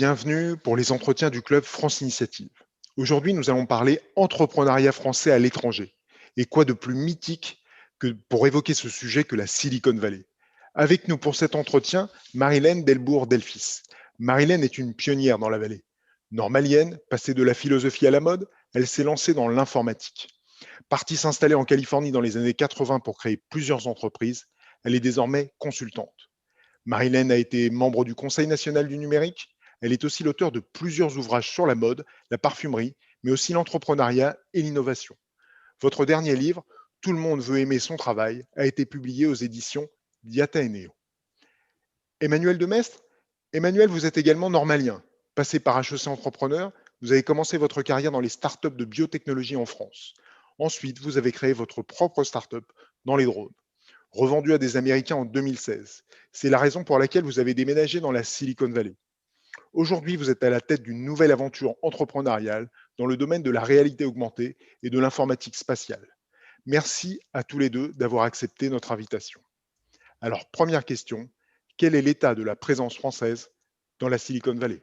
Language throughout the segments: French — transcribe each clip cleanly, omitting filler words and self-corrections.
Bienvenue pour les entretiens du club France Initiative. Aujourd'hui, nous allons parler entrepreneuriat français à l'étranger. Et quoi de plus mythique que pour évoquer ce sujet que la Silicon Valley. Avec nous pour cet entretien, Marilène Delbourg-Delfis. Marilène est une pionnière dans la vallée. Normalienne, passée de la philosophie à la mode, elle s'est lancée dans l'informatique. Partie s'installer en Californie dans les années 80 pour créer plusieurs entreprises, elle est désormais consultante. Marilène a été membre du Conseil national du numérique. Elle est aussi l'auteur de plusieurs ouvrages sur la mode, la parfumerie, mais aussi l'entrepreneuriat et l'innovation. Votre dernier livre, Tout le monde veut aimer son travail, a été publié aux éditions Diata et Neo. Emmanuel Demestre, Emmanuel, vous êtes également normalien. Passé par HEC Entrepreneur, vous avez commencé votre carrière dans les startups de biotechnologie en France. Ensuite, vous avez créé votre propre startup dans les drones, revendu à des Américains en 2016. C'est la raison pour laquelle vous avez déménagé dans la Silicon Valley. Aujourd'hui, vous êtes à la tête d'une nouvelle aventure entrepreneuriale dans le domaine de la réalité augmentée et de l'informatique spatiale. Merci à tous les deux d'avoir accepté notre invitation. Alors, première question, quel est l'état de la présence française dans la Silicon Valley?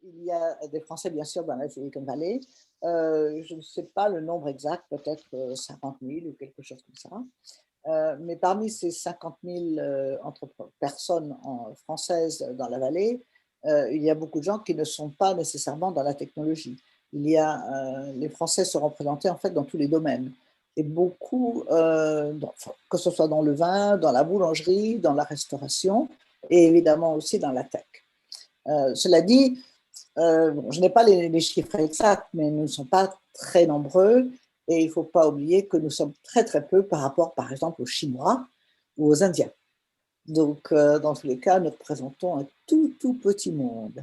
Il y a des Français, bien sûr, dans la Silicon Valley. Je ne sais pas le nombre exact, peut-être 50 000 ou quelque chose comme ça. Mais parmi ces 50 000 personnes françaises dans la vallée, il y a beaucoup de gens qui ne sont pas nécessairement dans la technologie. Les Français sont représentés en fait dans tous les domaines. Et beaucoup, que ce soit dans le vin, dans la boulangerie, dans la restauration et évidemment aussi dans la tech. Cela dit, je n'ai pas les chiffres exacts, mais nous ne sommes pas très nombreux et il ne faut pas oublier que nous sommes très très peu par rapport par exemple aux Chinois ou aux Indiens. Donc dans tous les cas, nous représentons un tout petit monde.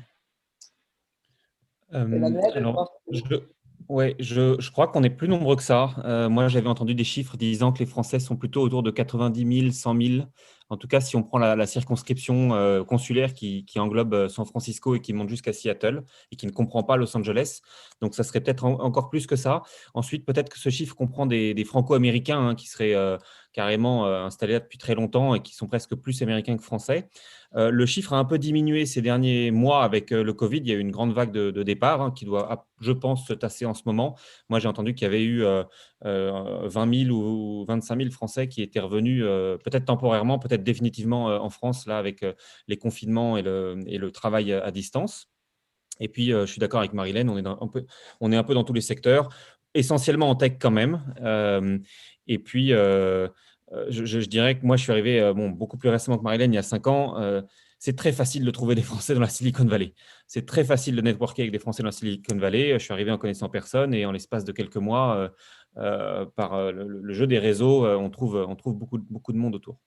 Emmanuel, je pense que... Ouais, je crois qu'on est plus nombreux que ça. Moi, j'avais entendu des chiffres disant que les Français sont plutôt autour de 90 000, 100 000. En tout cas, si on prend la circonscription consulaire qui englobe San Francisco et qui monte jusqu'à Seattle et qui ne comprend pas Los Angeles. Donc, ça serait peut-être encore plus que ça. Ensuite, peut-être que ce chiffre comprend des Franco-Américains qui seraient carrément installés là depuis très longtemps et qui sont presque plus américains que français. Le chiffre a un peu diminué ces derniers mois avec le Covid. Il y a eu une grande vague de départ qui doit, je pense, se tasser en ce moment. Moi, j'ai entendu qu'il y avait eu 20 000 ou 25 000 Français qui étaient revenus peut-être temporairement, peut-être définitivement en France, là, avec les confinements et le travail à distance. Et puis, je suis d'accord avec Marilène, on est un peu dans tous les secteurs, essentiellement en tech quand même. Et puis, je dirais que moi, je suis arrivé beaucoup plus récemment que Marilène, il y a 5 ans. C'est très facile de trouver des Français dans la Silicon Valley. C'est très facile de networker avec des Français dans la Silicon Valley. Je suis arrivé en connaissant personne et en l'espace de quelques mois, par le jeu des réseaux, on trouve beaucoup de monde autour.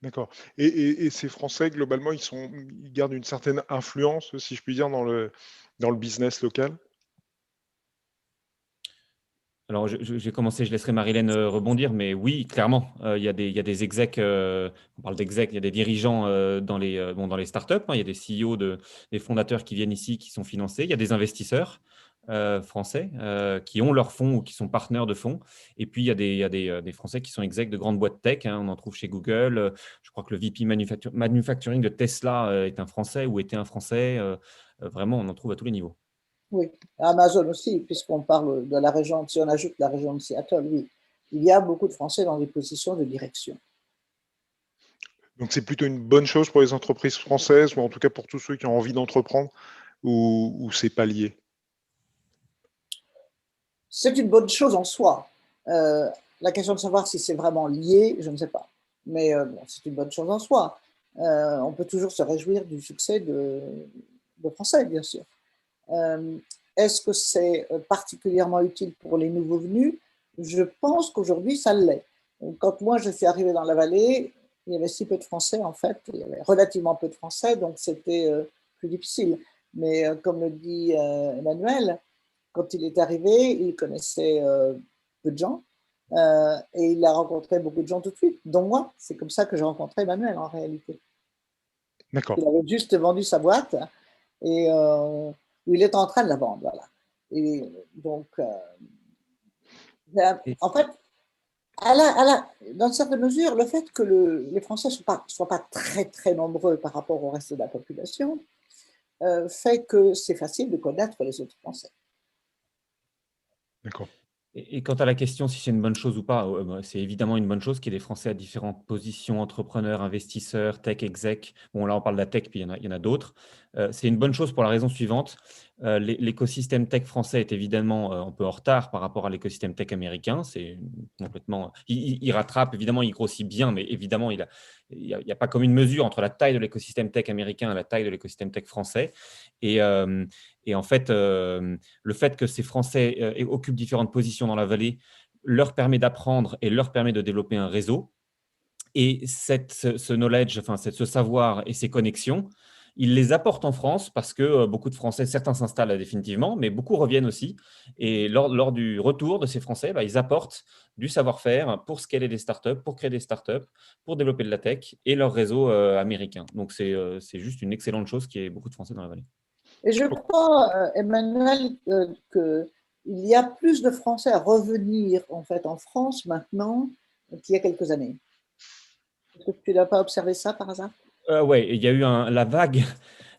D'accord. Et ces Français, globalement, ils gardent une certaine influence, si je puis dire, dans le business local? Alors, j'ai commencé, je laisserai Marilène rebondir, mais oui, clairement, il y a des execs, on parle d'execs, il y a des dirigeants dans les startups, il y a des CEO, des fondateurs qui viennent ici, qui sont financés, il y a des investisseurs français qui ont leurs fonds ou qui sont partenaires de fonds, et puis il y a des Français qui sont execs de grandes boîtes tech, on en trouve chez Google, je crois que le VP Manufacturing de Tesla est un Français ou était un Français, vraiment, on en trouve à tous les niveaux. Oui, Amazon aussi, puisqu'on parle de la région, si on ajoute la région de Seattle, oui, il y a beaucoup de Français dans des positions de direction. Donc c'est plutôt une bonne chose pour les entreprises françaises, ou en tout cas pour tous ceux qui ont envie d'entreprendre, ou c'est pas lié? C'est une bonne chose en soi. La question de savoir si c'est vraiment lié, je ne sais pas. Mais bon, c'est une bonne chose en soi. On peut toujours se réjouir du succès de Français, bien sûr. Est-ce que c'est particulièrement utile pour les nouveaux venus? Je pense qu'aujourd'hui, ça l'est. Quand moi, je suis arrivée dans la vallée, il y avait si peu de Français, en fait. Il y avait relativement peu de Français, donc c'était plus difficile. Mais comme le dit Emmanuel, quand il est arrivé, il connaissait peu de gens et il a rencontré beaucoup de gens tout de suite, dont moi. C'est comme ça que j'ai rencontré Emmanuel, en réalité. D'accord. Il avait juste vendu sa boîte et il est en train de la vendre, voilà. Et donc, en fait, dans une certaine mesure, le fait que les Français ne soient pas très, très nombreux par rapport au reste de la population fait que c'est facile de connaître les autres Français. D'accord. Et quant à la question si c'est une bonne chose ou pas, c'est évidemment une bonne chose qu'il y ait des Français à différentes positions, entrepreneurs, investisseurs, tech, exec. Bon, là, on parle de la tech, puis il y en a d'autres. C'est une bonne chose pour la raison suivante. L'écosystème tech français est évidemment un peu en retard par rapport à l'écosystème tech américain. C'est complètement. Il rattrape, évidemment, il grossit bien, mais évidemment, il y a pas comme une mesure entre la taille de l'écosystème tech américain et la taille de l'écosystème tech français. Et, euh, et en fait, le fait que ces Français occupent différentes positions dans la vallée leur permet d'apprendre et leur permet de développer un réseau. Et ce knowledge, enfin, ce savoir et ces connexions, ils les apportent en France parce que beaucoup de Français, certains s'installent définitivement, mais beaucoup reviennent aussi. Et lors du retour de ces Français, ils apportent du savoir-faire pour scaler des startups, pour créer des startups, pour développer de la tech et leur réseau américain. Donc, c'est juste une excellente chose qu'il y ait beaucoup de Français dans la vallée. Et je crois, Emmanuel, qu'il y a plus de Français à revenir en fait en France maintenant qu'il y a quelques années. Est-ce que tu n'as pas observé ça par hasard? Ouais, il y a eu la vague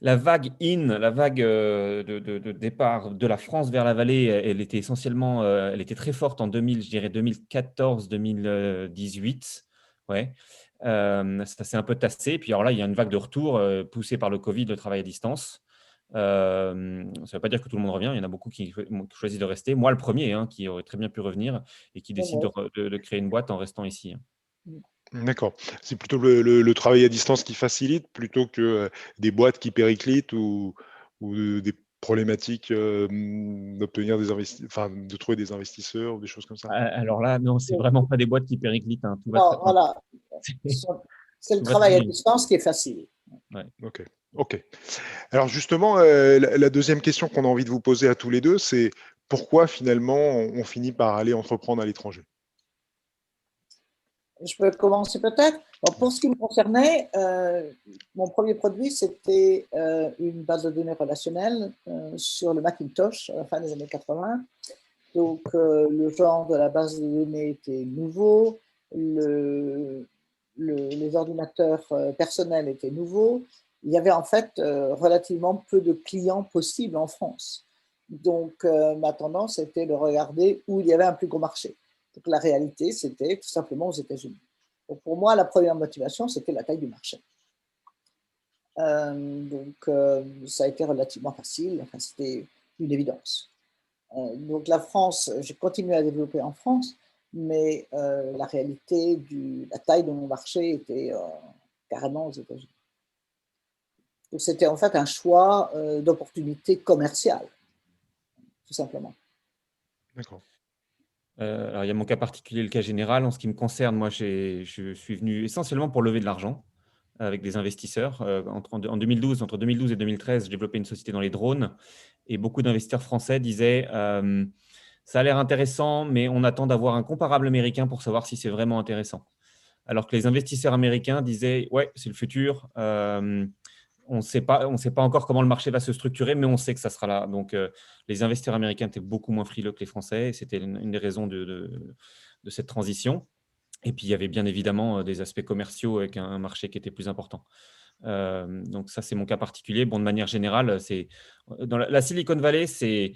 la vague de départ de la France vers la vallée. Elle était essentiellement, elle était très forte en 2000, je dirais 2014-2018. Ouais. Ça s'est un peu tassé. Puis alors là, il y a une vague de retour poussée par le Covid, le travail à distance. Ça ne veut pas dire que tout le monde revient. Il y en a beaucoup qui choisissent de rester. Moi, le premier, hein, qui aurait très bien pu revenir et qui décide de créer une boîte en restant ici. D'accord. C'est plutôt le travail à distance qui facilite plutôt que des boîtes qui périclitent ou des problématiques d'obtenir enfin, de trouver des investisseurs ou des choses comme ça. Alors là, non, c'est vraiment pas des boîtes qui périclitent. Hein. Tout va Non, voilà. C'est le tout va très travail à bien. distance qui est facile. Ouais. Ok. Alors justement, la deuxième question qu'on a envie de vous poser à tous les deux, c'est pourquoi finalement on finit par aller entreprendre à l'étranger? Je peux commencer peut-être. Bon, pour ce qui me concernait, mon premier produit, c'était une base de données relationnelle sur le Macintosh à la fin des années 80. Donc, le genre de la base de données était nouveau, les ordinateurs personnels étaient nouveaux. Il y avait en fait relativement peu de clients possibles en France. Donc, ma tendance était de regarder où il y avait un plus gros marché. Donc, la réalité, c'était tout simplement aux États-Unis. Donc, pour moi, la première motivation, c'était la taille du marché. Ça a été relativement facile. Enfin, c'était une évidence. Donc, la France, j'ai continué à développer en France, mais la réalité, la taille de mon marché était carrément aux États-Unis. Donc, c'était en fait un choix d'opportunité commerciale, tout simplement. D'accord. Alors, il y a mon cas particulier, le cas général. En ce qui me concerne, moi, je suis venu essentiellement pour lever de l'argent avec des investisseurs. Entre 2012 et 2013, j'ai développé une société dans les drones et beaucoup d'investisseurs français disaient ça a l'air intéressant, mais on attend d'avoir un comparable américain pour savoir si c'est vraiment intéressant. Alors que les investisseurs américains disaient ouais, c'est le futur. On ne sait pas encore comment le marché va se structurer, mais on sait que ça sera là. Donc, les investisseurs américains étaient beaucoup moins frileux que les Français. Et c'était une des raisons de cette transition. Et puis, il y avait bien évidemment des aspects commerciaux avec un marché qui était plus important. Donc, ça, c'est mon cas particulier. Bon, de manière générale, dans la Silicon Valley, c'est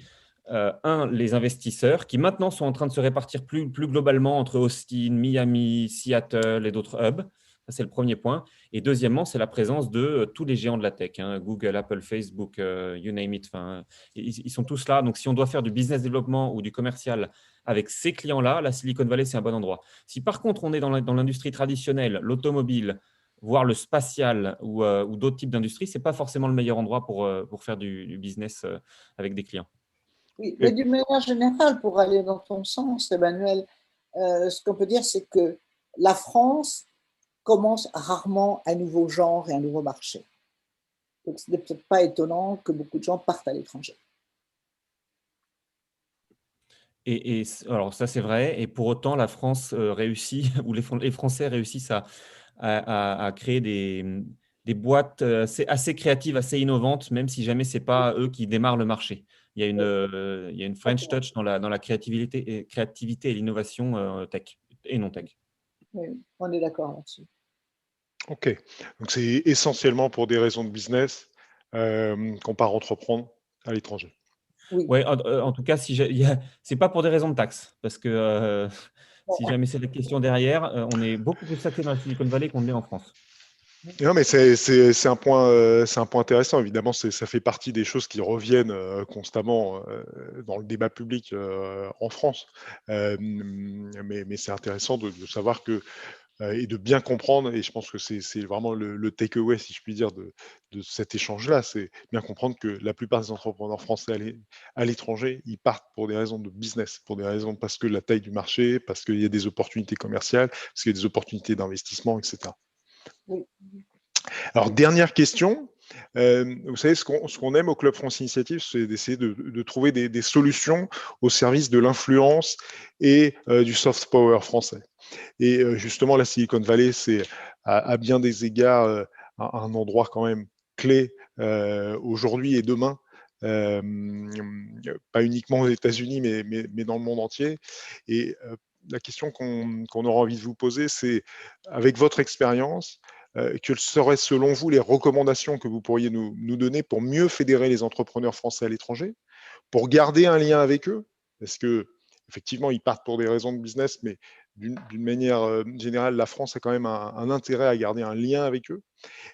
les investisseurs qui maintenant sont en train de se répartir plus globalement entre Austin, Miami, Seattle et d'autres hubs. Ça, c'est le premier point. Et deuxièmement, c'est la présence de tous les géants de la tech, hein, Google, Apple, Facebook, you name it. Enfin, ils sont tous là. Donc, si on doit faire du business développement ou du commercial avec ces clients-là, la Silicon Valley, c'est un bon endroit. Si par contre, on est dans l'industrie traditionnelle, l'automobile, voire le spatial ou d'autres types d'industries, ce n'est pas forcément le meilleur endroit pour faire du business avec des clients. Oui, mais d'une manière générale, pour aller dans ton sens, Emmanuel, ce qu'on peut dire, c'est que la France commence rarement un nouveau genre et un nouveau marché. Donc, ce n'est peut-être pas étonnant que beaucoup de gens partent à l'étranger. Alors ça, c'est vrai. Et pour autant, la France réussit, ou les Français réussissent à créer des boîtes assez créatives, assez innovantes, même si jamais ce n'est pas eux qui démarrent le marché. Il y a une French touch dans la créativité et l'innovation tech et non tech. Oui, on est d'accord là-dessus. Ok. Donc c'est essentiellement pour des raisons de business qu'on part entreprendre à l'étranger. Oui. Ouais, en tout cas, c'est pas pour des raisons de taxes, parce que si jamais c'est la question derrière, on est beaucoup plus taxé dans la Silicon Valley qu'on ne l'est en France. Non, mais c'est un point intéressant. Évidemment, ça fait partie des choses qui reviennent constamment dans le débat public en France. Mais c'est intéressant de savoir que et de bien comprendre, et je pense que c'est vraiment le takeaway, si je puis dire, de cet échange-là, c'est bien comprendre que la plupart des entrepreneurs français à l'étranger, ils partent pour des raisons de business, pour des raisons parce que la taille du marché, parce qu'il y a des opportunités commerciales, parce qu'il y a des opportunités d'investissement, etc. Oui. Alors, dernière question. Vous savez, ce qu'on aime au Club France Initiative, c'est d'essayer de trouver des solutions au service de l'influence et du soft power français. Et justement, la Silicon Valley, c'est à bien des égards un endroit quand même clé aujourd'hui et demain. Pas uniquement aux États-Unis, mais dans le monde entier. Et la question qu'on aura envie de vous poser, c'est, avec votre expérience, quelles seraient selon vous les recommandations que vous pourriez nous donner pour mieux fédérer les entrepreneurs français à l'étranger, pour garder un lien avec eux, parce que effectivement, ils partent pour des raisons de business, mais d'une manière générale, la France a quand même un intérêt à garder un lien avec eux.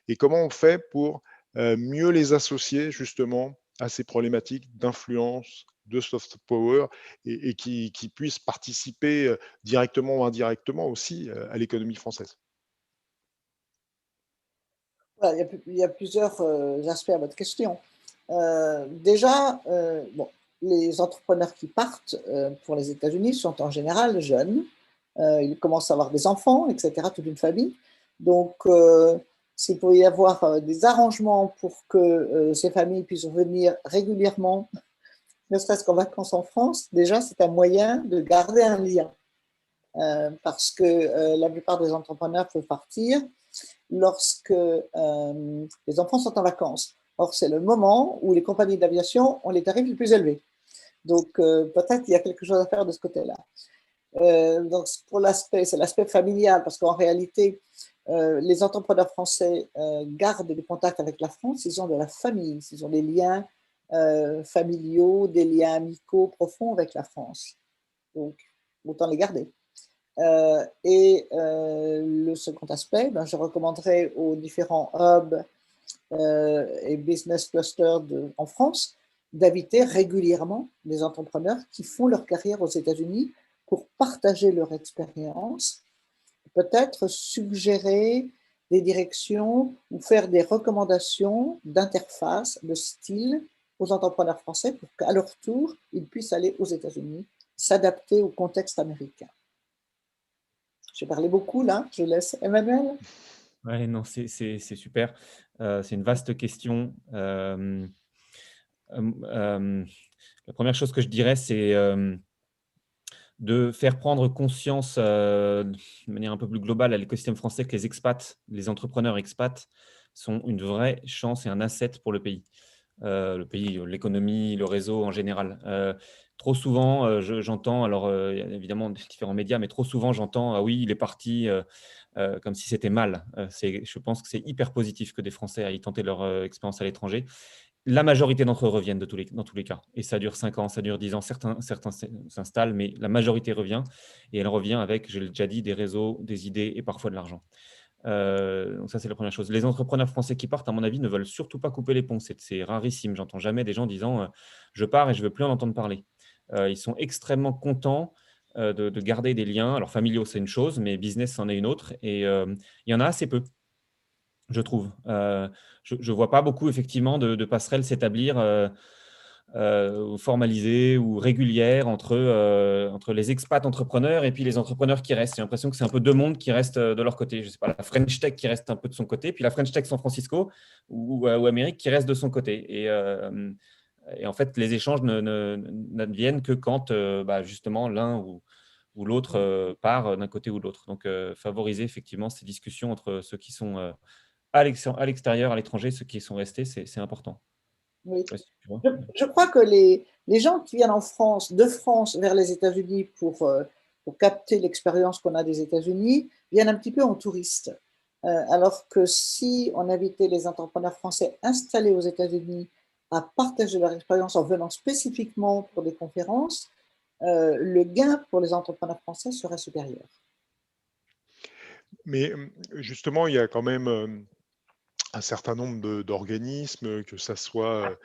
Et comment on fait pour mieux les associer justement à ces problématiques d'influence, de soft power, et qui puissent participer directement ou indirectement aussi à l'économie française. Voilà, il y a plusieurs aspects à votre question. Déjà, bon, les entrepreneurs qui partent pour les États-Unis sont en général jeunes. Ils commencent à avoir des enfants, etc., toute une famille. Donc, s'il peut y avoir des arrangements pour que ces familles puissent venir régulièrement, ne serait-ce qu'en vacances en France, déjà, c'est un moyen de garder un lien. Parce que la plupart des entrepreneurs peuvent partir lorsque les enfants sont en vacances. Or, c'est le moment où les compagnies d'aviation ont les tarifs les plus élevés. Donc, peut-être qu'il y a quelque chose à faire de ce côté-là. Donc, pour l'aspect, c'est l'aspect familial, parce qu'en réalité, les entrepreneurs français gardent des contacts avec la France, ils ont de la famille, ils ont des liens familiaux, des liens amicaux profonds avec la France. Donc, autant les garder. Le second aspect, ben, je recommanderais aux différents hubs et business clusters en France d'inviter régulièrement des entrepreneurs qui font leur carrière aux États-Unis pour partager leur expérience, peut-être suggérer des directions ou faire des recommandations d'interface, de style aux entrepreneurs français pour qu'à leur tour, ils puissent aller aux États-Unis, s'adapter au contexte américain. J'ai parlé beaucoup là, je laisse Emmanuel. Ouais, non, c'est super. C'est une vaste question. La première chose que je dirais, c'est de faire prendre conscience de manière un peu plus globale à l'écosystème français que les expats, les entrepreneurs expats sont une vraie chance et un asset pour le pays. L'économie, le réseau en général. Trop souvent, j'entends, alors il y a évidemment différents médias, mais trop souvent j'entends « Ah oui, il est parti », comme si c'était mal. Je pense que c'est hyper positif que des Français aillent tenter leur expérience à l'étranger. La majorité d'entre eux reviennent dans tous les cas. Et ça dure 5 ans, ça dure 10 ans. Certains s'installent, mais la majorité revient. Et elle revient avec, je l'ai déjà dit, des réseaux, des idées et parfois de l'argent. Donc ça, c'est la première chose. Les entrepreneurs français qui partent, à mon avis, ne veulent surtout pas couper les ponts. C'est rarissime. J'entends jamais des gens disant je pars et je ne veux plus en entendre parler. Ils sont extrêmement contents de garder des liens. Alors, familiaux, c'est une chose, mais business, c'en est une autre. Et il y en a assez peu, je trouve. Je ne vois pas beaucoup, effectivement, de passerelles s'établir formalisées ou régulières entre les expats entrepreneurs et puis les entrepreneurs qui restent. J'ai l'impression que c'est un peu deux mondes qui restent de leur côté. Je ne sais pas, la French Tech qui reste un peu de son côté, puis la French Tech San Francisco ou Amérique qui reste de son côté. Et en fait, les échanges n'adviennent que quand justement l'un ou l'autre part d'un côté ou de l'autre. Donc, favoriser effectivement ces discussions entre ceux qui sont à l'extérieur, à l'étranger, ceux qui sont restés, c'est important. Oui. Je sais pas si tu vois. Je crois que les gens qui viennent de France vers les États-Unis pour capter l'expérience qu'on a des États-Unis, viennent un petit peu en touriste. Alors que si on invitait les entrepreneurs français installés aux États-Unis à partager leur expérience en venant spécifiquement pour des conférences, le gain pour les entrepreneurs français serait supérieur. Mais justement, il y a quand même un certain nombre d'organismes, que ça soit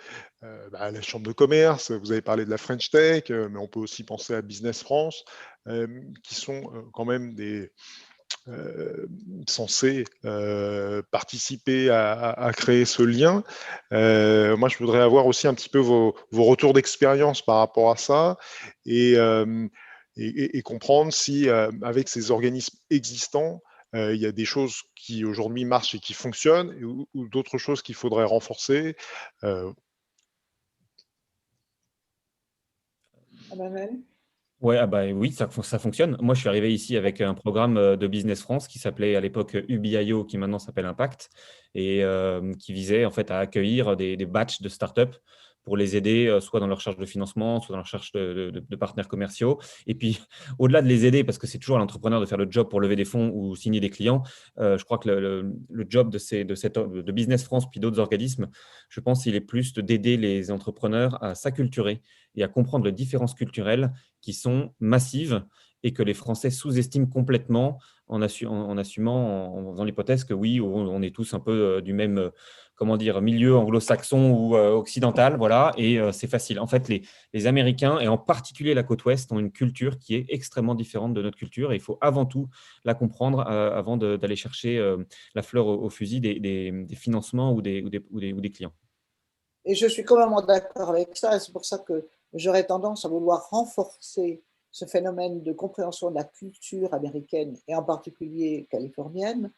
la Chambre de commerce, vous avez parlé de la French Tech, mais on peut aussi penser à Business France, qui sont quand même censés participer à créer ce lien. Moi, je voudrais avoir aussi un petit peu vos retours d'expérience par rapport à ça et comprendre si, avec ces organismes existants, il y a des choses qui aujourd'hui marchent et qui fonctionnent ou d'autres choses qu'il faudrait renforcer. Emmanuel? Ouais, oui, ça fonctionne. Moi, je suis arrivé ici avec un programme de Business France qui s'appelait à l'époque UBIO, qui maintenant s'appelle Impact, et qui visait en fait à accueillir des batchs de startups pour les aider, soit dans leur recherche de financement, soit dans leur recherche de partenaires commerciaux. Et puis, au-delà de les aider, parce que c'est toujours à l'entrepreneur de faire le job pour lever des fonds ou signer des clients, je crois que le job de Business France puis d'autres organismes, je pense qu'il est plus d'aider les entrepreneurs à s'acculturer et à comprendre les différences culturelles qui sont massives et que les Français sous-estiment complètement en assumant, en faisant l'hypothèse que oui, on est tous un peu du même comment dire, milieu anglo-saxon ou occidental, voilà, et c'est facile. En fait, les Américains, et en particulier la côte ouest, ont une culture qui est extrêmement différente de notre culture, et il faut avant tout la comprendre avant d'aller chercher la fleur au fusil des financements ou des clients. Et je suis complètement d'accord avec ça, et c'est pour ça que j'aurais tendance à vouloir renforcer ce phénomène de compréhension de la culture américaine et en particulier californienne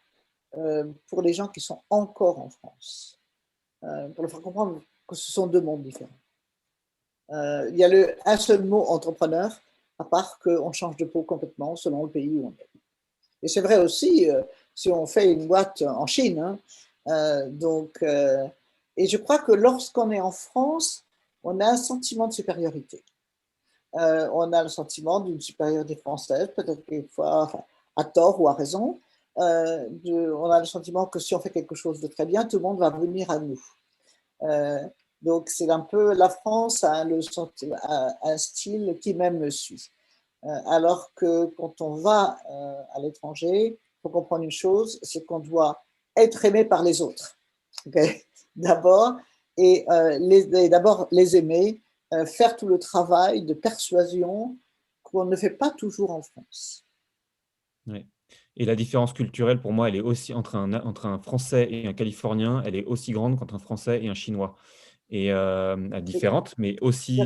pour les gens qui sont encore en France, pour leur faire comprendre que ce sont deux mondes différents. Il y a un seul mot entrepreneur, à part qu'on change de peau complètement selon le pays où on est. Et c'est vrai aussi si on fait une boîte en Chine. Hein, et je crois que lorsqu'on est en France, on a un sentiment de supériorité. On a le sentiment d'une supériorité française, peut-être quelquefois à tort ou à raison. On a le sentiment que si on fait quelque chose de très bien, tout le monde va venir à nous. Donc c'est un peu, la France a un style qui même me suit. Alors que quand on va à l'étranger, il faut comprendre une chose, c'est qu'on doit être aimé par les autres. Okay, d'abord, et d'abord les aimer, faire tout le travail de persuasion qu'on ne fait pas toujours en France. Ouais. Et la différence culturelle, pour moi, elle est aussi entre un Français et un Californien, elle est aussi grande qu'entre un Français et un Chinois. Et différente, mais aussi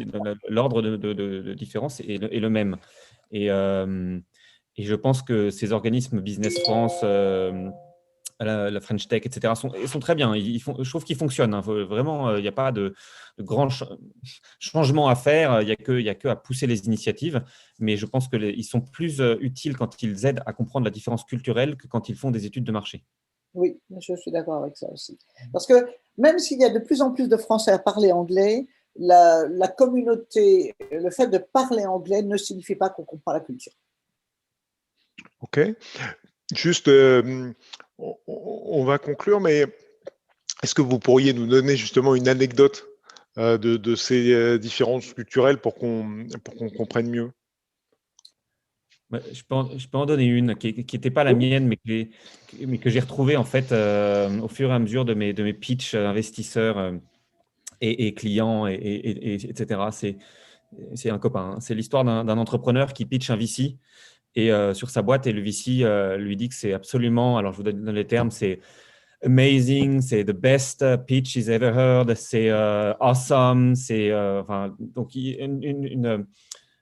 l'ordre de différence est le même. Et, et je pense que ces organismes Business France, la French Tech, etc., sont très bien. Je trouve qu'ils fonctionnent. Hein. Vraiment, il n'y a pas de grands changements à faire. Il n'y a que à pousser les initiatives. Mais je pense qu'ils sont plus utiles quand ils aident à comprendre la différence culturelle que quand ils font des études de marché. Oui, je suis d'accord avec ça aussi. Parce que même s'il y a de plus en plus de Français à parler anglais, la communauté, le fait de parler anglais ne signifie pas qu'on comprend la culture. Ok. Juste, on va conclure, mais est-ce que vous pourriez nous donner justement une anecdote de ces différences culturelles pour qu'on comprenne mieux? Je peux en donner une qui n'était pas la mienne, mais que j'ai retrouvée en fait au fur et à mesure de mes pitchs investisseurs et clients, etc. C'est un copain. Hein. C'est l'histoire d'un entrepreneur qui pitch un VC et sur sa boîte, et le VC lui dit que c'est absolument, alors je vous donne les termes, c'est amazing, c'est the best pitch he's ever heard, c'est awesome, c'est donc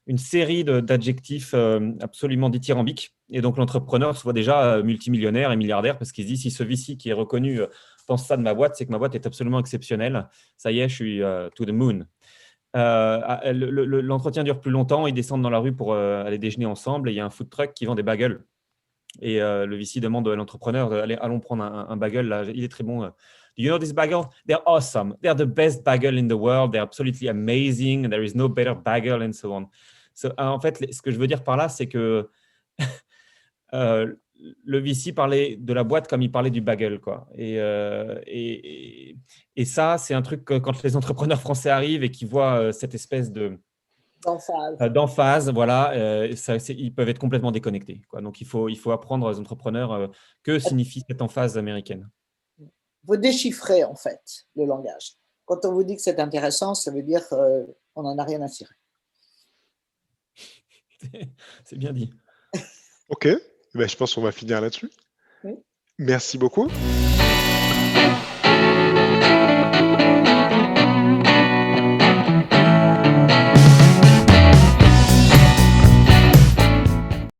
une série d'adjectifs absolument dithyrambiques. Et donc, l'entrepreneur se voit déjà multimillionnaire et milliardaire parce qu'il se dit, si ce VC qui est reconnu pense ça de ma boîte, c'est que ma boîte est absolument exceptionnelle. Ça y est, je suis to the moon. L'entretien dure plus longtemps. Ils descendent dans la rue pour aller déjeuner ensemble et il y a un food truck qui vend des bagels. Et le VC demande à l'entrepreneur, allons prendre un bagel. Là. Il est très bon. Do you know this bagel? They're awesome. They're the best bagel in the world. They're absolutely amazing. There is no better bagel and so on. En fait, ce que je veux dire par là, c'est que le VC parlait de la boîte comme il parlait du bagel, quoi. Et ça, c'est un truc que quand les entrepreneurs français arrivent et qu'ils voient cette espèce d'emphase, voilà, ils peuvent être complètement déconnectés, quoi. Donc, il faut apprendre aux entrepreneurs que signifie cette emphase américaine. Vous déchiffrez en fait le langage. Quand on vous dit que c'est intéressant, ça veut dire qu'on n'en a rien à cirer. C'est bien dit. Ok, je pense qu'on va finir là-dessus. Oui. Merci beaucoup.